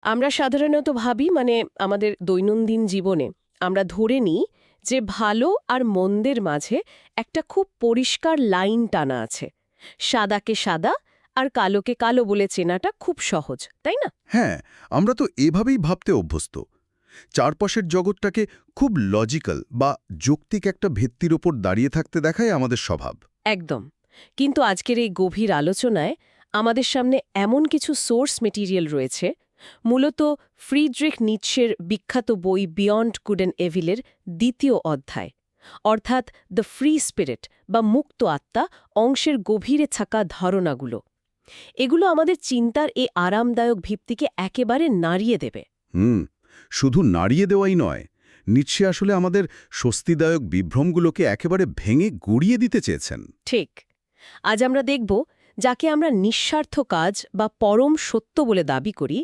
আমরা সাধারণত ভাবি আমাদের দৈনন্দিন জীবনে আমরা ধরে নিই যে ভালো আর মন্দের মাঝে একটা খুব পরিষ্কার লাইন টানা আছে। সাদাকে সাদা আর কালোকে কালো বলে চেনাটা খুব সহজ, তাই না? হ্যাঁ, আমরা তো এভাবেই ভাবতে অভ্যস্ত। চারপাশের জগৎটাকে খুব লজিক্যাল বা যৌক্তিক একটা ভিত্তির ওপর দাঁড়িয়ে থাকতে দেখায় আমাদের স্বভাব। একদম। কিন্তু আজকের এই গভীর আলোচনায় আমাদের সামনে এমন কিছু সোর্স মেটেরিয়াল রয়েছে, মূলত ফ্রিডরিখ নিটশের বিখ্যাত বই বিয়ন্ড গুড অ্যান্ড এভিলের দ্বিতীয় অধ্যায়, অর্থাৎ দ্য ফ্রি স্পিরিট বা মুক্ত আত্মা অংশের গভীরে থাকা ধারণাগুলো। এগুলো আমাদের চিন্তার এই আরামদায়ক ভিত্তিকে একেবারে নাড়িয়ে দেবে। শুধু নাড়িয়ে দেওয়াই নয়, নিটশে আসলে আমাদের স্বস্তিদায়ক বিভ্রমগুলোকে একেবারে ভেঙে গুড়িয়ে দিতে চেয়েছেন। ঠিক। আজ আমরা দেখব যাকে আমরা নিঃস্বার্থ কাজ বা পরম সত্য বলে দাবি করি,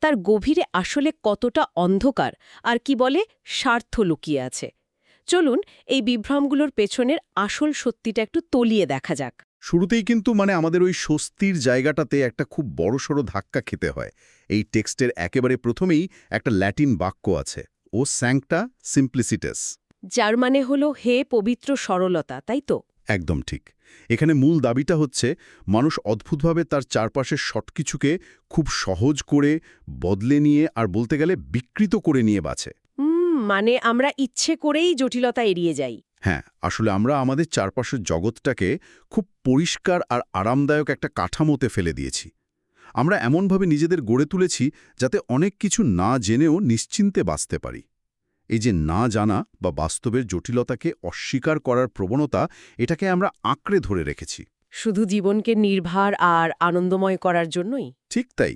তার গভীরে আসলে কতটা অন্ধকার আর কি বলে স্বার্থ লুকিয়ে আছে। চলুন এই বিভ্রমগুলোর পেছনের আসল সত্যিটা একটু তলিয়ে দেখা যাক। শুরুতেই কিন্তু আমাদের ওই স্বস্তির জায়গাটাতে একটা খুব বড়সড় ধাক্কা খেতে হয়। এই টেক্সটের একেবারে প্রথমেই একটা ল্যাটিন বাক্য আছে, ও স্যাংটা সিম্পলিসিটাস। যার মানে হলো হে পবিত্র সরলতা, তাই তো? একদম ঠিক। এখানে মূল দাবিটা হচ্ছে মানুষ অদ্ভুতভাবে তার চারপাশের সবকিছুকে খুব সহজ করে বদলে নিয়ে আর বলতে গেলে বিকৃত করে নিয়ে বাঁচে। মানে আমরা ইচ্ছে করেই জটিলতা এড়িয়ে যাই। হ্যাঁ, আসলে আমরা আমাদের চারপাশের জগৎটাকে খুব পরিষ্কার আর আরামদায়ক একটা কাঠামোতে ফেলে দিয়েছি। আমরা এমনভাবে নিজেদের গড়ে তুলেছি যাতে অনেক কিছু না জেনেও নিশ্চিন্তে বাঁচতে পারি। এই যে না জানা বা বাস্তবের জটিলতাকে অস্বীকার করার প্রবণতা, এটাকে আমরা আঁকড়ে ধরে রেখেছি। শুধু জীবনকে নির্ভার আর আনন্দময় করার জন্যই? ঠিক তাই।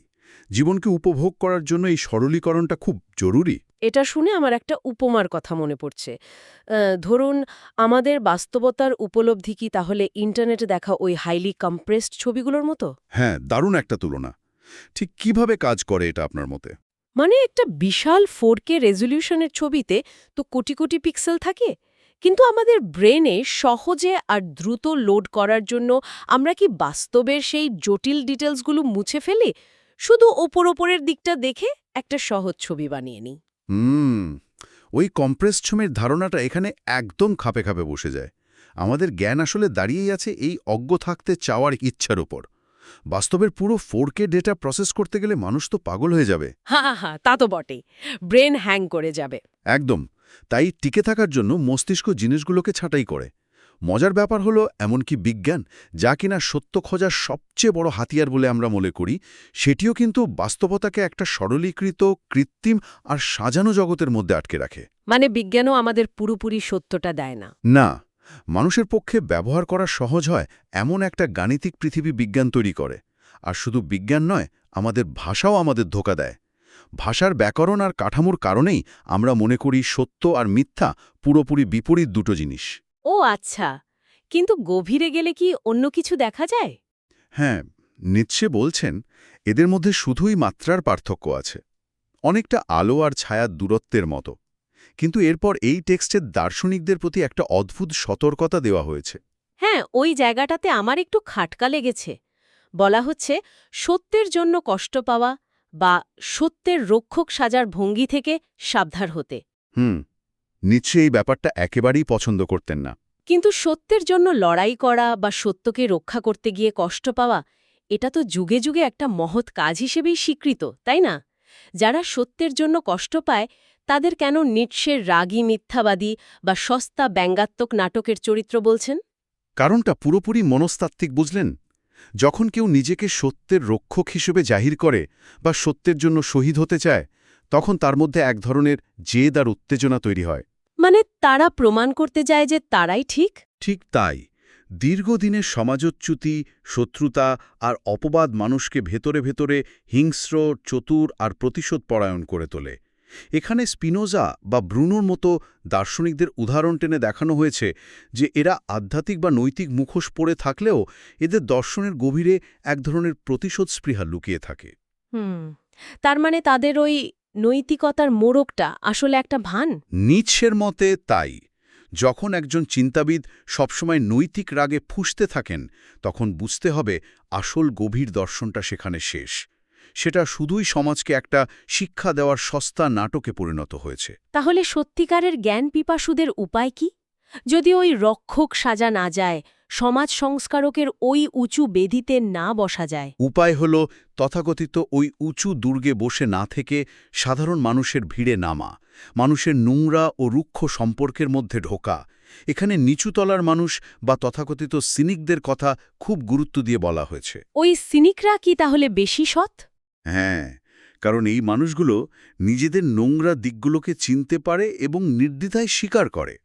জীবনকে উপভোগ করার জন্য এই সরলীকরণটা খুব জরুরি। এটা শুনে আমার একটা উপমার কথা মনে পড়ছে। ধরুন, আমাদের বাস্তবতার উপলব্ধি কি তাহলে ইন্টারনেটে দেখা ওই হাইলি কম্প্রেসড ছবিগুলোর মতো? হ্যাঁ, দারুণ একটা তুলনা। ঠিক কিভাবে কাজ করে এটা আপনার মতে? একটা বিশাল 4K রেজলিউশনের ছবিতে তো কোটি কোটি পিক্সেল থাকে, কিন্তু আমাদের ব্রেনে সহজে আর দ্রুত লোড করার জন্য আমরা কি বাস্তবের সেই জটিল ডিটেলসগুলো মুছে ফেলি, শুধু ওপরের দিকটা দেখে একটা সহজ ছবি বানিয়ে নিই? হুম, ওই কম্প্রেস ছবির ধারণাটা এখানে একদম খাপে খাপে বসে যায়। আমাদের জ্ঞান আসলে দাঁড়িয়েই আছে এই অজ্ঞ থাকতে চাওয়ার ইচ্ছার উপর। বাস্তবের পুরো 4K ডেটা প্রসেস করতে গেলে মানুষ তো পাগল হয়ে যাবে। হ্যাঁ, তা তো বটেই। ব্রেন হ্যাং করে যাবে। একদম। তাই টিকে থাকার জন্য মস্তিষ্ক জিনিসগুলোকে ছাঁটাই করে। মজার ব্যাপার হলো, এমনকি বিজ্ঞান, যা কিনা সত্য খোঁজার সবচেয়ে বড় হাতিয়ার বলে আমরা মনে করি, সেটিও কিন্তু বাস্তবতাকে একটা সরলীকৃত, কৃত্রিম আর সাজানো জগতের মধ্যে আটকে রাখে। বিজ্ঞানও আমাদের পুরোপুরি সত্যটা দেয় না। না, মানুষের পক্ষে ব্যবহার করা সহজ হয় এমন একটা গাণিতিক পৃথিবী বিজ্ঞান তৈরি করে। আর শুধু বিজ্ঞান নয়, আমাদের ভাষাও আমাদের ধোঁকা দেয়। ভাষার ব্যাকরণ আর কাঠামোর কারণেই আমরা মনে করি সত্য আর মিথ্যা পুরোপুরি বিপরীত দুটো জিনিস। ও আচ্ছা, কিন্তু গভীরে গেলে কি অন্য কিছু দেখা যায়? হ্যাঁ, নিৎসে বলছেন এদের মধ্যে শুধুই মাত্রার পার্থক্য আছে, অনেকটা আলো আর ছায়ার দূরত্বের মতো। কিন্তু এরপর এই টেক্সটের দার্শনিকদের প্রতি একটা অদ্ভুত সতর্কতা দেওয়া হয়েছে। হ্যাঁ, ওই জায়গাটাতে আমার একটু খাটকা লেগেছে। বলা হচ্ছে সত্যের জন্য কষ্ট পাওয়া বা সত্যের রক্ষক সাজার ভঙ্গি থেকে সাবধান হতে। নিৎসে এই ব্যাপারটা একেবারেই পছন্দ করতেন না। কিন্তু সত্যের জন্য লড়াই করা বা সত্যকে রক্ষা করতে গিয়ে কষ্ট পাওয়া, এটা তো যুগে যুগে একটা মহৎ কাজ হিসেবেই স্বীকৃত, তাই না? যারা সত্যের জন্য কষ্ট পায় তাদের কেন নিটশের রাগী মিথ্যাবাদী বা সস্তা ব্যঙ্গাত্মক নাটকের চরিত্র বলছেন? কারণটা পুরোপুরি মনস্তাত্ত্বিক, বুঝলেন? যখন কেউ নিজেকে সত্যের রক্ষক হিসেবে জাহির করে বা সত্যের জন্য শহীদ হতে চায়, তখন তার মধ্যে এক ধরনের জেদ আর উত্তেজনা তৈরি হয়। তারা প্রমাণ করতে যায় যে তারাই ঠিক? ঠিক তাই। দীর্ঘদিনের সমাজচ্যুতি, শত্রুতা আর অপবাদ মানুষকে ভেতরে ভেতরে হিংস্র, চতুর আর প্রতিশোধপরায়ণ করে তোলে। এখানে স্পিনোজা বা ব্রুনোর মতো দার্শনিকদের উদাহরণ টেনে দেখানো হয়েছে যে এরা আধ্যাত্মিক বা নৈতিক মুখোশ পরে থাকলেও এদের দর্শনের গভীরে এক ধরনের প্রতিশোধ স্পৃহা লুকিয়ে থাকে। তার মানে তাদের ওই নৈতিকতার মোড়কটা আসলে একটা ভান? নিৎসের মতে তাই। যখন একজন চিন্তাবিদ সবসময় নৈতিক রাগে ফুঁসতে থাকেন, তখন বুঝতে হবে আসল গভীর দর্শনটা সেখানে শেষ। সেটা শুধুই সমাজকে একটা শিক্ষা দেওয়ার সস্তা নাটকে পরিণত হয়েছে। তাহলে সত্যিকারের জ্ঞান পিপাসুদের উপায় কি? যদি ওই রক্ষক সাজা না যায়, সমাজ সংস্কারকের ওই উঁচু বেদিতে না বসা যায়। উপায় হল তথাকথিত ওই উঁচু দুর্গে বসে না থেকে সাধারণ মানুষের ভিড়ে নামা, মানুষের নোংরা ও রুক্ষ সম্পর্কের মধ্যে ঢোকা। এখানে নিচুতলার মানুষ বা তথাকথিত সিনিকদের কথা খুব গুরুত্ব দিয়ে বলা হয়েছে। ওই সিনিকরা কি তাহলে বেশি সৎ? হ্যাঁ, কারণ এই মানুষগুলো নিজেদের নোংরা দিকগুলোকে চিনতে পারে এবং নির্দ্বিধায় স্বীকার করে।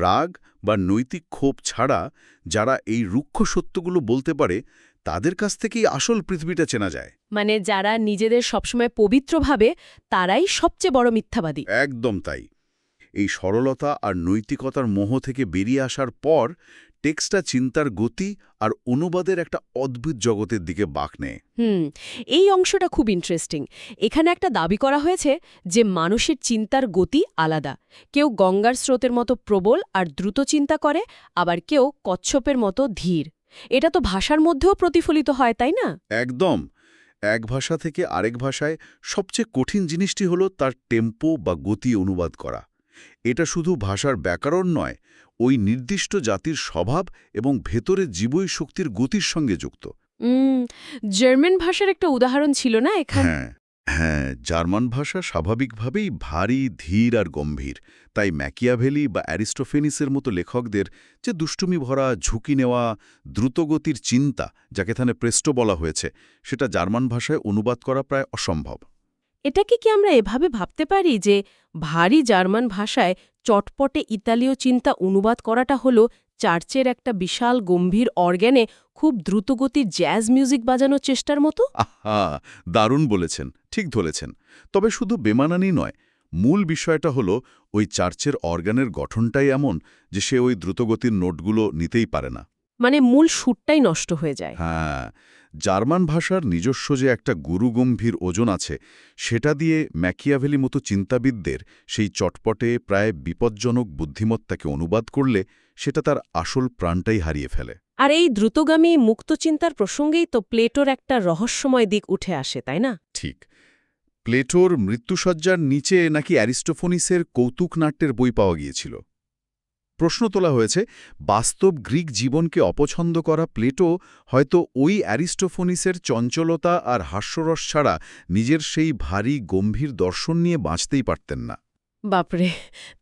রাগ বা নৈতিক ক্ষোভ ছাড়া যারা এই রুক্ষ সত্যগুলো বলতে পারে, তাদের কাছ থেকেই আসল পৃথিবীটা চেনা যায়। মানে যারা নিজেদের সবসময় পবিত্র ভাবে, তারাই সবচেয়ে বড় মিথ্যাবাদী। একদম তাই। এই সরলতা আর নৈতিকতার মোহ থেকে বেরিয়ে আসার পর টেক্সটটা চিন্তার গতি আর অনুবাদের একটা অদ্ভুত জগতের দিকে বাঁক নেয়। এই অংশটা খুব ইন্টারেস্টিং। এখানে একটা দাবি করা হয়েছে যে মানুষের চিন্তার গতি আলাদা। কেউ গঙ্গার স্রোতের মতো প্রবল আর দ্রুত চিন্তা করে, আবার কেউ কচ্ছপের মতো ধীর। এটা তো ভাষার মধ্যেও প্রতিফলিত হয়, তাই না? একদম। এক ভাষা থেকে আরেক ভাষায় সবচেয়ে কঠিন জিনিসটি হলো তার টেম্পো বা গতি অনুবাদ করা। এটা শুধু ভাষার ব্যাকরণ নয়, ওই নির্দিষ্ট জাতির স্বভাব এবং ভেতরে জীবই শক্তির গতির সঙ্গে যুক্ত। জার্মান ভাষার একটা উদাহরণ ছিল না এখানে? হ্যাঁ, জার্মান ভাষা স্বাভাবিকভাবেই ভারী, ধীর আর গম্ভীর। তাই ম্যাকিয়াভেলি বা অ্যারিস্টোফেনিসের মতো লেখকদের যে দুষ্টুমি ভরা, ঝুঁকি নেওয়া, দ্রুতগতির চিন্তা, যাকে এখানে প্রেস্টো বলা হয়েছে, সেটা জার্মান ভাষায় অনুবাদ করা প্রায় অসম্ভব। এটাকে কি আমরা এভাবে ভাবতে পারি যে ভারী জার্মান ভাষায় চটপটে ইতালীয় চিন্তা অনুবাদ করাটা হলো চার্চের একটা বিশাল গম্ভীর অর্গ্যানে খুব দ্রুতগতির জ্যাজ মিউজিক বাজানোর চেষ্টার মতো? আহা, দারুণ বলেছেন, ঠিক ধরেছেন। তবে শুধু বেমানানি নয়, মূল বিষয়টা হলো ওই চার্চের অর্গানের গঠনটাই এমন যে সে ওই দ্রুতগতির নোটগুলো নিতেই পারে না। মানে মূল সুরটাই নষ্ট হয়ে যায়। হ্যাঁ, জার্মান ভাষার নিজস্ব যে একটা গুরুগম্ভীর ওজন আছে, সেটা দিয়ে ম্যাকিয়াভেলি মতো চিন্তাবিদদের সেই চটপটে প্রায় বিপজ্জনক বুদ্ধিমত্তাকে অনুবাদ করলে সেটা তার আসল প্রাণটাই হারিয়ে ফেলে। আর এই দ্রুতগামী মুক্তচিন্তার প্রসঙ্গেই তো প্লেটোর একটা রহস্যময় দিক উঠে আসে, তাই না? ঠিক। প্লেটোর মৃত্যুসজ্জার নিচে নাকি অ্যারিস্টোফোনিসের কৌতুক নাট্যের বই পাওয়া গিয়েছিল। প্রশ্ন তোলা হয়েছে, বাস্তব গ্রিক জীবনকে অপছন্দ করা প্লেটো হয়তো ওই অ্যারিস্টোফোনিসের চঞ্চলতা আর হাস্যরস ছাড়া নিজের সেই ভারী গম্ভীর দর্শন নিয়ে বাঁচতেই পারতেন না। বাপরে!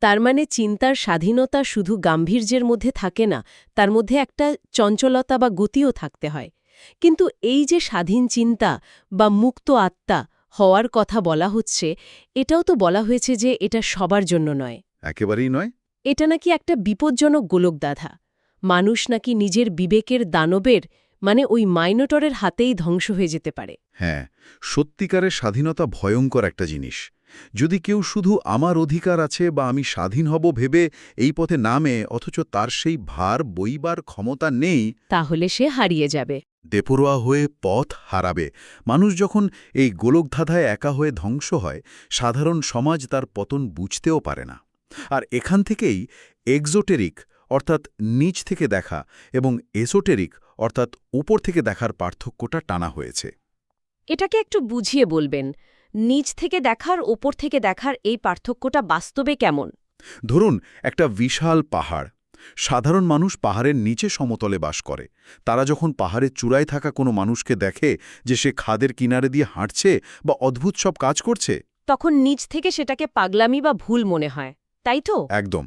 তার মানে চিন্তার স্বাধীনতা শুধু গাম্ভীর্যের মধ্যে থাকে না, তার মধ্যে একটা চঞ্চলতা বা গতিও থাকতে হয়। কিন্তু এই যে স্বাধীন চিন্তা বা মুক্ত আত্মা হওয়ার কথা বলা হচ্ছে, এটাও তো বলা হয়েছে যে এটা সবার জন্য নয়। একেবারেই নয়। এটা নাকি একটা বিপজ্জনক গোলকদাধা। মানুষ নাকি নিজের বিবেকের দানবের, মানে ওই মাইনোটরের হাতেই ধ্বংস হয়ে যেতে পারে। হ্যাঁ, সত্যিকারের স্বাধীনতা ভয়ঙ্কর একটা জিনিস। যদি কেউ শুধু আমার অধিকার আছে বা আমি স্বাধীন হব ভেবে এই পথে নামে, অথচ তার সেই ভার বইবার ক্ষমতা নেই, তাহলে সে হারিয়ে যাবে। বেপরোয়া হয়ে পথ হারাবে। মানুষ যখন এই গোলকধাঁধায় একা হয়ে ধ্বংস হয়, সাধারণ সমাজ তার পতন বুঝতেও পারে না। আর এখান থেকেই এক্সোটেরিক অর্থাৎ নিচ থেকে দেখা এবং এসোটেরিক অর্থাৎ উপর থেকে দেখার পার্থক্যটা টানা হয়েছে। এটাকে একটু বুঝিয়ে বলবেন, নিচ থেকে দেখার ওপর থেকে দেখার এই পার্থক্যটা বাস্তবে কেমন? ধরুন একটা বিশাল পাহাড়। সাধারণ মানুষ পাহাড়ের নিচে সমতলে বাস করে। তারা যখন পাহাড়ের চূড়ায় থাকা কোনো মানুষকে দেখে যে সে খাদের কিনারে দিয়ে হাঁটছে বা অদ্ভুত সব কাজ করছে, তখন নিচ থেকে সেটাকে পাগলামি বা ভুল মনে হয়, তাই তো? একদম,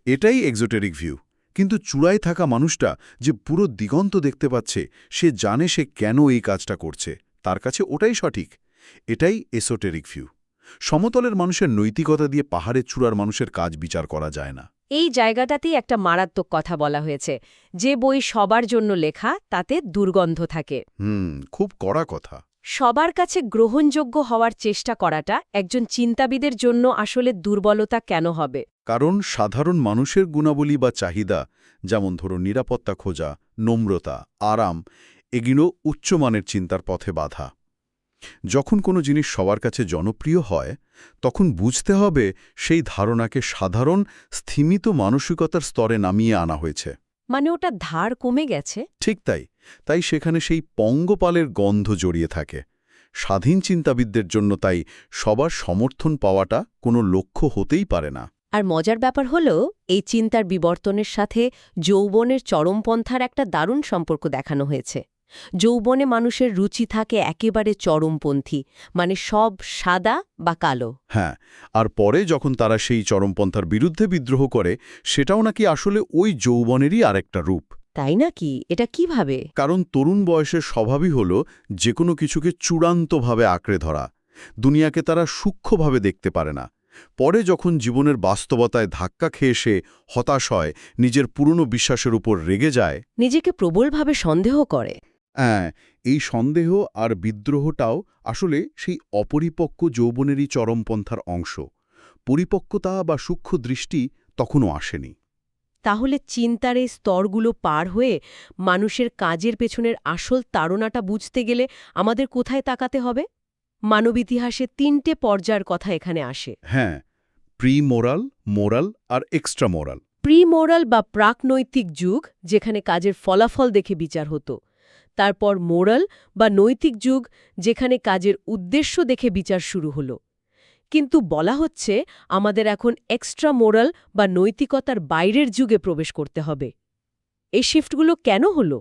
এটাই এক্সোটেরিক ভিউ। কিন্তু চূড়ায় থাকা মানুষটা যে পুরো দিগন্ত দেখতে পাচ্ছে, সে জানে সে কেন এই কাজটা করছে, তার কাছে ওটাই সঠিক। এটাই এসোটেরিক ভিউ। সমতলের মানুষের নৈতিকতা দিয়ে পাহাড়ের চূড়ার মানুষের কাজ বিচার করা যায় না। এই জায়গাটাতেই একটা মারাত্মক কথা বলা হয়েছে, যে বই সবার জন্য লেখা তাতে দুর্গন্ধ থাকে। খুব কড়া কথা। সবার কাছে গ্রহণযোগ্য হওয়ার চেষ্টা করাটা একজন চিন্তাবিদের জন্য আসলে দুর্বলতা কেন হবে? কারণ সাধারণ মানুষের গুণাবলী বা চাহিদা, যেমন ধরুন নিরাপত্তা খোঁজা, নম্রতা, আরাম, এগুলো উচ্চমানের চিন্তার পথে বাধা। যখন কোনো জিনিস সবার কাছে জনপ্রিয় হয়, তখন বুঝতে হবে সেই ধারণাকে সাধারণ স্থিমিত মানসিকতার স্তরে নামিয়ে আনা হয়েছে। মানে ওটা ধার কমে গেছে? ঠিক তাই। তাই সেখানে সেই পঙ্গপালের গন্ধ জড়িয়ে থাকে। স্বাধীন চিন্তাবিদদের জন্য তাই সবার সমর্থন পাওয়াটা কোনো লক্ষ্য হতেই পারে না। আর মজার ব্যাপার হলো এই চিন্তার বিবর্তনের সাথে যৌবনের চরমপন্থার একটা দারুণ সম্পর্ক দেখানো হয়েছে। যৌবনে মানুষের রুচি থাকে একেবারে চরমপন্থী, মানে সব সাদা বা কালো। হ্যাঁ, আর পরে যখন তারা সেই চরমপন্থার বিরুদ্ধে বিদ্রোহ করে, সেটাও নাকি আসলে ওই যৌবনেরই আরেকটা রূপ। তাই নাকি? এটা কিভাবে? কারণ তরুণ বয়সের স্বভাবই হল যে কোনো কিছুকে চূড়ান্তভাবে আঁকড়ে ধরা। দুনিয়াকে তারা সূক্ষ্মভাবে দেখতে পারে না। পরে যখন জীবনের বাস্তবতায় ধাক্কা খেয়ে সে হতাশ হয়, নিজের পুরনো বিশ্বাসের উপর রেগে যায়, নিজেকে প্রবলভাবে সন্দেহ করে। হ্যাঁ, এই সন্দেহ আর বিদ্রোহটাও আসলে সেই অপরিপক্ক যৌবনেরই চরমপন্থার অংশ। পরিপক্কতা বা সূক্ষ্ম দৃষ্টি তখনও আসেনি। তাহলে চিন্তার এই স্তরগুলো পার হয়ে মানুষের কাজের পেছনের আসল তাড়নাটা বুঝতে গেলে আমাদের কোথায় তাকাতে হবে? মানব ইতিহাসে ৩টে পর্যায়ের কথা এখানে আসে। হ্যাঁ, প্রি-মোরাল, মোরাল আর এক্সট্রা মোরাল। প্রি-মোরাল বা প্রাক-নৈতিক যুগ, যেখানে কাজের ফলাফল দেখে বিচার হতো। তারপর মোরাল বা নৈতিক যুগ, যেখানে কাজের উদ্দেশ্য দেখে বিচার শুরু হলো। কিন্তু বলা হচ্ছে আমাদের এখন এক্সট্রা মোরাল বা নৈতিকতার বাইরের যুগে প্রবেশ করতে হবে। এই শিফটগুলো কেন হলো?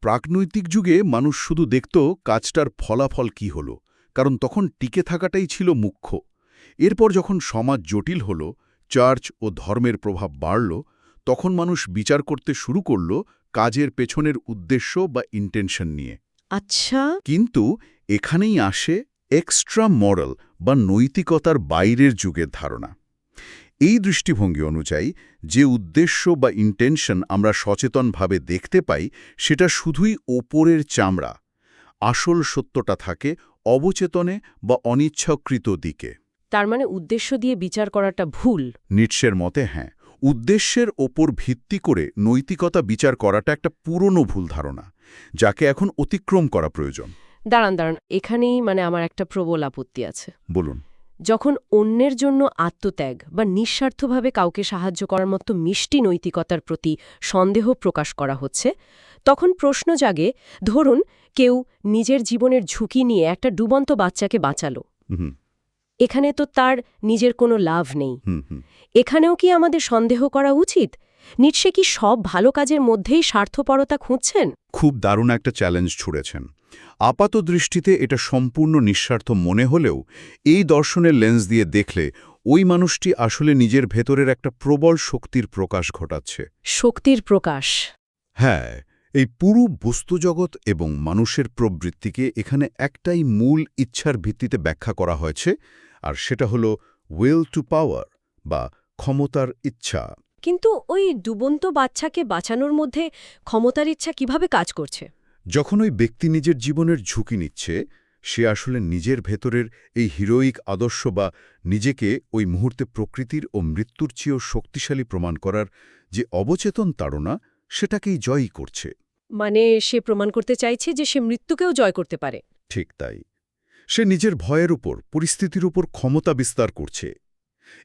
প্রাকনৈতিক যুগে মানুষ শুধু দেখত কাজটার ফলাফল কি হলো, কারণ তখন টিকে থাকাটাই ছিল মুখ্য। এরপর যখন সমাজ জটিল হল, চার্চ ও ধর্মের প্রভাব বাড়ল, তখন মানুষ বিচার করতে শুরু করল কাজের পেছনের উদ্দেশ্য বা ইন্টেনশন নিয়ে। আচ্ছা, কিন্তু এখানেই আসে এক্সট্রা মরাল বা নৈতিকতার বাইরের যুগের ধারণা। এই দৃষ্টিভঙ্গি অনুযায়ী যে উদ্দেশ্য বা ইন্টেনশন আমরা সচেতনভাবে দেখতে পাই, সেটা শুধুই ওপরের চামড়া। আসল সত্যটা থাকে অবচেতনে বা অনিচ্ছাকৃত দিকে। তার মানে উদ্দেশ্য দিয়ে বিচার করাটা ভুল। নিটশের মতে হ্যাঁ, উদ্দেশ্যের ওপর ভিত্তি করে নৈতিকতা বিচার করাটা একটা পুরনো ভুল ধারণা, যাকে এখন অতিক্রম করা প্রয়োজন। দাঁড়ান, এখানেই আমার একটা প্রবল আপত্তি আছে। বলুন। যখন অন্যের জন্য আত্মত্যাগ বা নিঃস্বার্থভাবে কাউকে সাহায্য করার মতো মিষ্টি নৈতিকতার প্রতি সন্দেহ প্রকাশ করা হচ্ছে, তখন প্রশ্ন জাগে, ধরুন কেউ নিজের জীবনের ঝুঁকি নিয়ে একটা ডুবন্ত বাচ্চাকে বাঁচালো। এখানে তো তার নিজের কোনো লাভ নেই। এখানেও কি আমাদের সন্দেহ করা উচিত? নিটশে কি সব ভালো কাজের মধ্যেই স্বার্থপরতা খুঁজছেন? খুব দারুণ একটা চ্যালেঞ্জ ছুড়েছেন। আপাত দৃষ্টিতে এটা সম্পূর্ণ নিঃস্বার্থ মনে হলেও এই দর্শনের লেন্স দিয়ে দেখলে ওই মানুষটি আসলে নিজের ভেতরের একটা প্রবল শক্তির প্রকাশ ঘটাচ্ছে। শক্তির প্রকাশ? হ্যাঁ, এই পুরো বস্তুজগৎ এবং মানুষের প্রবৃত্তিকে এখানে একটাই মূল ইচ্ছার ভিত্তিতে ব্যাখ্যা করা হয়েছে, আর সেটা হলো উইল টু পাওয়ার বা ক্ষমতার ইচ্ছা। কিন্তু ওই ডুবন্ত বাচ্চাকে বাঁচানোর মধ্যে ক্ষমতার ইচ্ছা কিভাবে কাজ করছে? যখন ওই ব্যক্তি নিজের জীবনের ঝুঁকি নিচ্ছে, সে আসলে নিজের ভেতরের এই হিরোইক আদর্শ বা নিজেকে ওই মুহূর্তে প্রকৃতির ও মৃত্যুর চেয়েও শক্তিশালী প্রমাণ করার যে অবচেতন তাড়না, সেটাকেই জয়ই করছে। মানে সে প্রমাণ করতে চাইছে যে সে মৃত্যুকেও জয় করতে পারে। ঠিক তাই। সে নিজের ভয়ের উপর, পরিস্থিতির উপর ক্ষমতা বিস্তার করছে।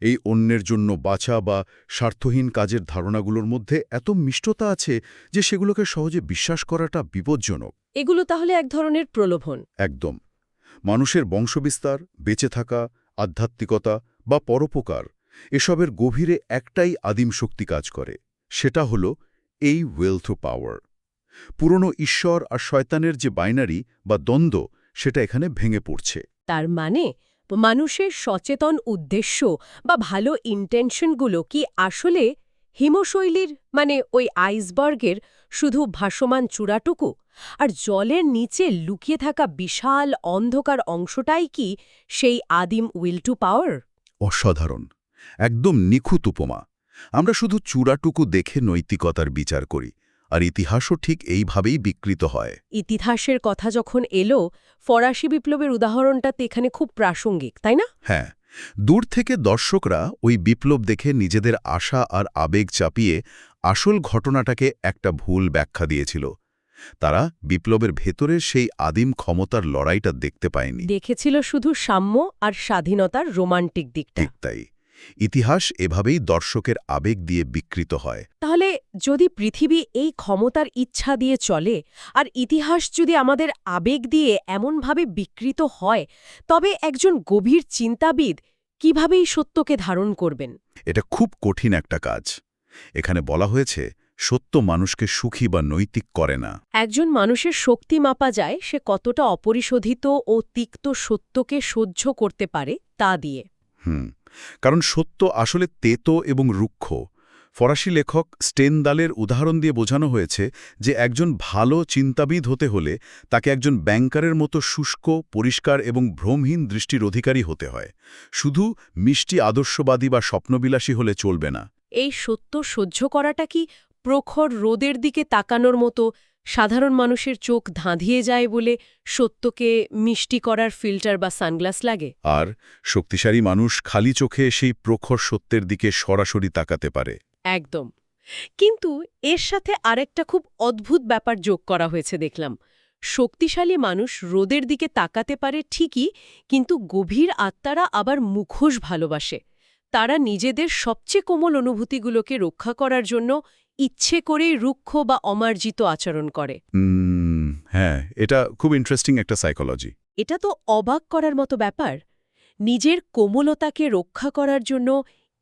এই অন্যের জন্য বাঁচা বা স্বার্থহীন কাজের ধারণাগুলোর মধ্যে এত মিষ্টতা আছে যে সেগুলোকে সহজে বিশ্বাস করাটা বিপজ্জনক। এগুলো তাহলে এক ধরনের প্রলোভন। একদম। মানুষের বংশবিস্তার, বেঁচে থাকা, আধ্যাত্মিকতা বা পরোপকার, এসবের গভীরে একটাই আদিম শক্তি কাজ করে। সেটা হলো এই উইল টু পাওয়ার। পুরনো ঈশ্বর আর শয়তানের যে বাইনারি বা দ্বন্দ্ব, সেটা এখানে ভেঙে পড়ছে। তার মানে মানুষের সচেতন উদ্দেশ্য বা ভালো ইন্টেনশনগুলো কি আসলে হিমশৈলীর, ওই আইসবার্গের শুধু ভাসমান চূড়াটুকু, আর জলের নিচে লুকিয়ে থাকা বিশাল অন্ধকার অংশটাই কি সেই আদিম উইল টু পাওয়ার? অসাধারণ, একদম নিখুঁত উপমা। আমরা শুধু চূড়াটুকু দেখে নৈতিকতার বিচার করি, আর ইতিহাসও ঠিক এইভাবেই বিকৃত হয়। ইতিহাসের কথা যখন এলো, ফরাসি বিপ্লবের উদাহরণটা তো এখানে খুব প্রাসঙ্গিক, তাই না? হ্যাঁ, দূর থেকে দর্শকরা ওই বিপ্লব দেখে নিজেদের আশা আর আবেগ চাপিয়ে আসল ঘটনাটাকে একটা ভুল ব্যাখ্যা দিয়েছিল। তারা বিপ্লবের ভেতরের সেই আদিম ক্ষমতার লড়াইটা দেখতে পায়নি। দেখেছিল শুধু সাম্য আর স্বাধীনতার রোমান্টিক দিকটা। ঠিক তাই। ইতিহাস এভাবেই দর্শকের আবেগ দিয়ে বিকৃত হয়। তাহলে যদি পৃথিবী এই ক্ষমতার ইচ্ছা দিয়ে চলে আর ইতিহাস যদি আমাদের আবেগ দিয়ে এমনভাবে বিকৃত হয়, তবে একজন গভীর চিন্তাবিদ কিভাবে এই সত্যকে ধারণ করবেন? এটা খুব কঠিন একটা কাজ। এখানে বলা হয়েছে সত্য মানুষকে সুখী বা নৈতিক করে না। একজন মানুষের শক্তি মাপা যায় সে কতটা অপরিশোধিত ও তিক্ত সত্যকে সহ্য করতে পারে তা দিয়ে। কারণ সত্য আসলে তেতো এবং রুক্ষ। ফরাসি লেখক স্টেনদালের উদাহরণ দিয়ে বোঝানো হয়েছে যে একজন ভালো চিন্তাবিদ হতে হলে তাকে একজন ব্যাংকারের মতো শুষ্ক, পরিষ্কার এবং ভ্রমহীন দৃষ্টির অধিকারী হতে হয়। শুধু মিষ্টি আদর্শবাদী বা স্বপ্নবিলাসী হলে চলবে না। এই সত্য সহ্য করাটা কি প্রখর রোদের দিকে তাকানোর মতো? সাধারণ মানুষের চোখ ধাঁধিয়ে যায় বলে সত্যকে মিষ্টি করার ফিল্টার বা সানগ্লাস লাগে? আর শক্তিশালী মানুষ খালি চোখে সেই প্রখর সত্যের দিকে সরাসরি তাকাতে পারে। একদম। কিন্তু এর সাথে আরেকটা খুব অদ্ভুত ব্যাপার যোগ করা হয়েছে দেখলাম। শক্তিশালী মানুষ রোদের দিকে তাকাতে পারে ঠিকই, কিন্তু গভীর আত্মারা আবার মুখোশ ভালোবাসে। তারা নিজেদের সবচেয়ে কোমল অনুভূতিগুলোকে রক্ষা করার জন্য ইচ্ছে করেই রুক্ষ বা অমার্জিত আচরণ করে। হ্যাঁ, এটা খুব ইন্টারেস্টিং একটা সাইকোলজি। এটা তো অবাক করার মতো ব্যাপার। নিজের কোমলতাকে রক্ষা করার জন্য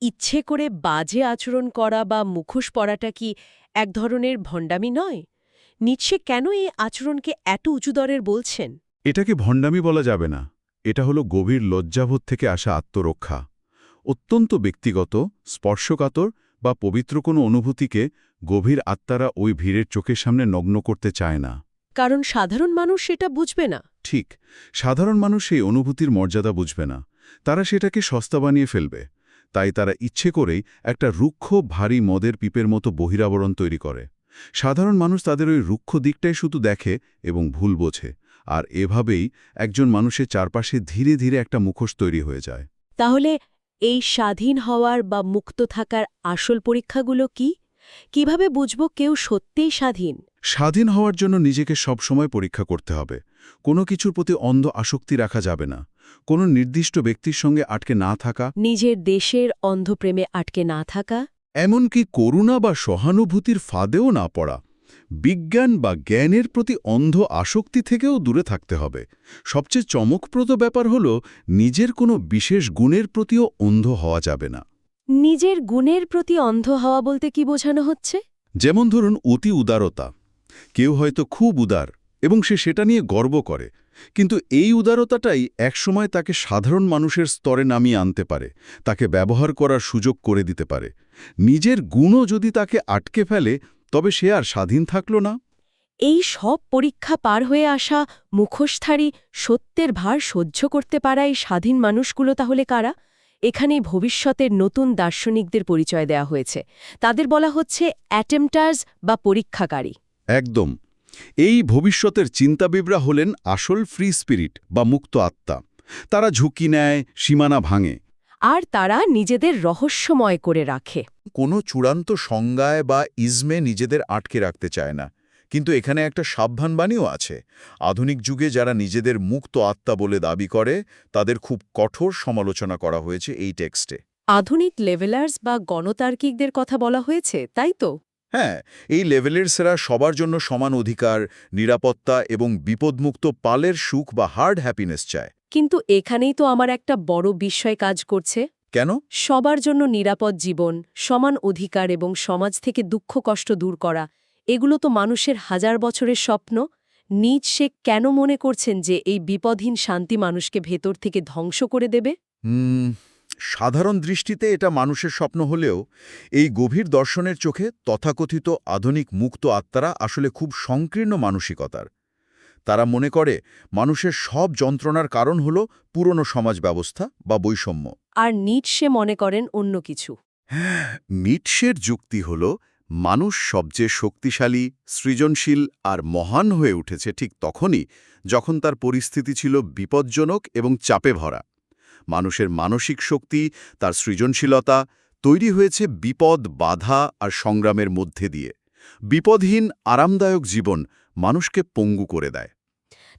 ইচ্ছে করে বাজে আচরণ করা বা মুখোশ পরাটা কি এক ধরনের ভণ্ডামি নয়? নিৎসে কেন এই আচরণকে এত উঁচুদরের বলছেন? এটাকে ভণ্ডামি বলা যাবে না। এটা হলো গভীর লজ্জাবোধ থেকে আসা আত্মরক্ষা। অত্যন্ত ব্যক্তিগত, স্পর্শকাতর বা পবিত্র কোনো অনুভূতিকে গভীর আত্মারা ওই ভিড়ের চোখের সামনে নগ্ন করতে চায় না। কারণ সাধারণ মানুষ সেটা বুঝবে না। ঠিক, সাধারণ মানুষ সেই অনুভূতির মর্যাদা বুঝবে না। তারা সেটাকে সস্তা বানিয়ে ফেলবে। তাই তারা ইচ্ছে করেই একটা রুক্ষ, ভারী মদের পিপের মতো বহিরাবরণ তৈরি করে। সাধারণ মানুষ তাদের ওই রুক্ষ দিকটাই শুধু দেখে এবং ভুল বোঝে। আর এভাবেই একজন মানুষের চারপাশে ধীরে ধীরে একটা মুখোশ তৈরি হয়ে যায়। তাহলে এই স্বাধীন হওয়ার বা মুক্ত থাকার আসল পরীক্ষাগুলো কি? কিভাবে বুঝব কেউ সত্যিই স্বাধীন? স্বাধীন হওয়ার জন্য নিজেকে সবসময় পরীক্ষা করতে হবে। কোনো কিছুর প্রতি অন্ধ আসক্তি রাখা যাবে না। কোনো নির্দিষ্ট ব্যক্তির সঙ্গে আটকে না থাকা, নিজের দেশের অন্ধপ্রেমে আটকে না থাকা, এমনকি করুণা বা সহানুভূতির ফাঁদেও না পড়া। বিজ্ঞান বা জ্ঞানের প্রতি অন্ধ আসক্তি থেকেও দূরে থাকতে হবে। সবচেয়ে চমকপ্রদ ব্যাপার হল নিজের কোনো বিশেষ গুণের প্রতিও অন্ধ হওয়া যাবে না। নিজের গুণের প্রতি অন্ধ হওয়া বলতে কি বোঝানো হচ্ছে? যেমন ধরুন অতি উদারতা। কেউ হয়তো খুব উদার এবং সে সেটা নিয়ে গর্ব করে, কিন্তু এই উদারতাটাই একসময় তাকে সাধারণ মানুষের স্তরে নামিয়ে আনতে পারে, তাকে ব্যবহার করার সুযোগ করে দিতে পারে। নিজের গুণও যদি তাকে আটকে ফেলে, তবে সে আর স্বাধীন থাকল না। এই সব পরীক্ষা পার হয়ে আসা মুখোশধারী, সত্যের ভার সহ্য করতে পারা এই স্বাধীন মানুষগুলো তাহলে কারা? এখানেই ভবিষ্যতের নতুন দার্শনিকদের পরিচয় দেওয়া হয়েছে। তাদের বলা হচ্ছে অ্যাটেম্পটার্স বা পরীক্ষাকারী। একদম। এই ভবিষ্যতের চিন্তাবিদরা হলেন আসল ফ্রি স্পিরিট বা মুক্ত আত্মা। তারা ঝুঁকি নেয়, সীমানা ভাঙে। আর তারা নিজেদের রহস্যময় করে রাখে। কোনো চূড়ান্ত সংজ্ঞায় বা ইজমে নিজেদের আটকে রাখতে চায় না। কিন্তু এখানে একটা সাবধানবাণীও আছে। আধুনিক যুগে যারা নিজেদের মুক্ত আত্মা বলে দাবি করে, তাদের খুব কঠোর সমালোচনা করা হয়েছে এই টেক্সটে। আধুনিক লেভেলার্স বা গণতার্কিকদের কথা বলা হয়েছে, তাই তো? হ্যাঁ, এই লেভেলেরসেরা সবার জন্য সমান অধিকার, নিরাপত্তা এবং বিপদমুক্ত পালের সুখ বা হার্ড হ্যাপিনেস চায়। কিন্তু এখানেই তো আমার একটা বড় বিস্ময় কাজ করছে। কেন? সবার জন্য নিরাপদ জীবন, সমান অধিকার এবং সমাজ থেকে দুঃখ কষ্ট দূর করা, এগুলো তো মানুষের হাজার বছরের স্বপ্ন। নিৎসে কেন মনে করছেন যে এই বিপদহীন শান্তি মানুষকে ভেতর থেকে ধ্বংস করে দেবে? সাধারণ দৃষ্টিতে এটা মানুষের স্বপ্ন হলেও এই গভীর দর্শনের চোখে তথাকথিত আধুনিক মুক্ত আত্মারা আসলে খুব সংকীর্ণ মানসিকতার। তারা মনে করে মানুষের সব যন্ত্রণার কারণ হল পুরনো সমাজ ব্যবস্থা বা বৈষম্য। আর নিৎসে মনে করেন অন্য কিছু। নিটশের যুক্তি হল মানুষ সবচেয়ে শক্তিশালী, সৃজনশীল আর মহান হয়ে উঠেছে ঠিক তখনই যখন তার পরিস্থিতি ছিল বিপজ্জনক এবং চাপে ভরা। মানুষের মানসিক শক্তি, তার সৃজনশীলতা তৈরি হয়েছে বিপদ, বাধা আর সংগ্রামের মধ্যে দিয়ে। বিপদহীন, আরামদায়ক জীবন মানুষকে পঙ্গু করে দেয়।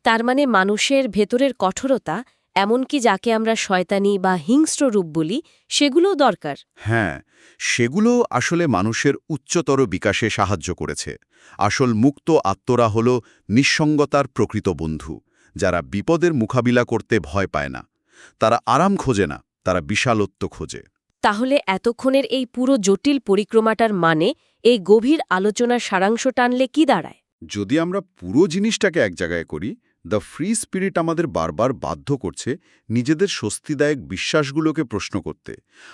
তার মানে মানুষের ভেতরের কঠোরতা এমনকি যাকে আমরা শয়তানি বা হিংস্র রূপ বলি সেগুলোও দরকার। হ্যাঁ, সেগুলো আসলে মানুষের উচ্চতর বিকাশে সাহায্য করেছে। আসল মুক্ত আত্মরা হল নিঃসঙ্গতার প্রকৃত বন্ধু, যারা বিপদের মোকাবিলা করতে ভয় পায় না। তারা আরাম খোঁজে না, তারা বিশালত্ব খোঁজে। তাহলে এতক্ষণের এই পুরো জটিল পরিক্রমাটার মানে, এই গভীর আলোচনার সারাংশ টানলে কি দাঁড়ায়? যদি আমরা পুরো জিনিসটাকে এক জায়গায় করি, দ্য ফ্রি স্পিরিট আমাদের বারবার বাধ্য করছে নিজেদের স্বস্তিদায়ক বিশ্বাসগুলোকে প্রশ্ন করতে।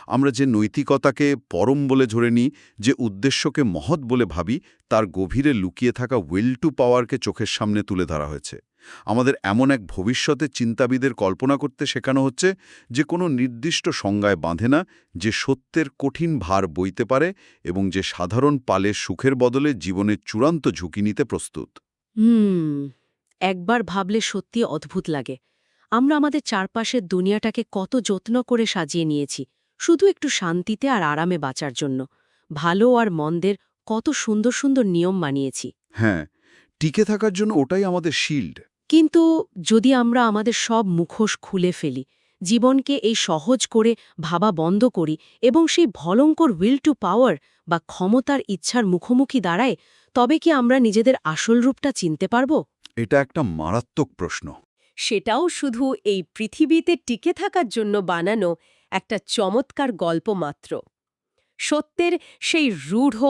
আমরা যে নৈতিকতাকে পরম বলে ধরে নিই, যে উদ্দেশ্যকে মহৎ বলে ভাবি, তার গভীরে লুকিয়ে থাকা উইল টু পাওয়ারকে চোখের সামনে তুলে ধরা হয়েছে। আমাদের এমন এক ভবিষ্যতে চিন্তাবিদের কল্পনা করতে শেখানো হচ্ছে যে কোনো নির্দিষ্ট সংজ্ঞায় বাঁধে না, যে সত্যের কঠিন ভার বইতে পারে এবং যে সাধারণ পালের সুখের বদলে জীবনের চূড়ান্ত ঝুঁকি নিতে প্রস্তুত। একবার ভাবলে সত্যি অদ্ভুত লাগে। আমরা আমাদের চারপাশের দুনিয়াটাকে কত যত্ন করে সাজিয়ে নিয়েছি, শুধু একটু শান্তিতে আর আরামে বাঁচার জন্য। ভালো আর মন্দের কত সুন্দর সুন্দর নিয়ম মানিয়েছি। হ্যাঁ, টিকে থাকার জন্য ওটাই আমাদের শিল্ড। কিন্তু যদি আমরা আমাদের সব মুখোশ খুলে ফেলি, জীবনকে এই সহজ করে ভাবা বন্ধ করি এবং সেই ভয়ঙ্কর উইল টু পাওয়ার বা ক্ষমতার ইচ্ছার মুখোমুখি দাঁড়ায়, তবে কি আমরা নিজেদের আসল রূপটা চিনতে পারব? এটা একটা মারাত্মক প্রশ্ন। সেটাও শুধু এই পৃথিবীতে টিকে থাকার জন্য বানানো একটা চমৎকার গল্প মাত্র। সত্যের সেই রূঢ়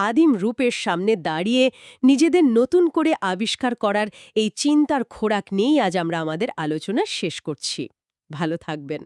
আদিম রূপের সামনে দাঁড়িয়ে নিজেদের নতুন করে আবিষ্কার করার এই চিন্তার খোরাক নিয়েই আজ আমরা আমাদের আলোচনা শেষ করছি। ভালো থাকবেন।